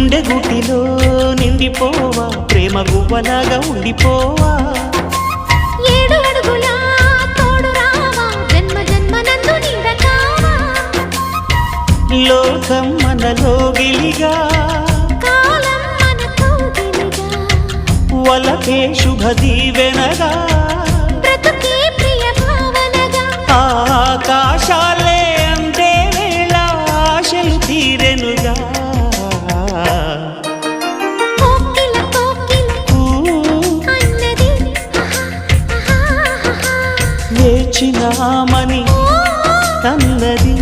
గుండె గుటిలో నిండిపోవా ప్రేమ గువ్వలాగా ఉండిపోవా 7 అడుగుల తోడు రావా జన్మ జన్మనందు నీడకావా లోకం మనలో గిలిగా కాలం మన కౌగిలిగా వలకే శుభ దీవెనగా బ్రతుకే ప్రియ భావనగా ఆకాశాలే అందే వేళ ఆశలు తీరెనుగా కోకిల కోకిల అన్నది వేచినామని తన్నది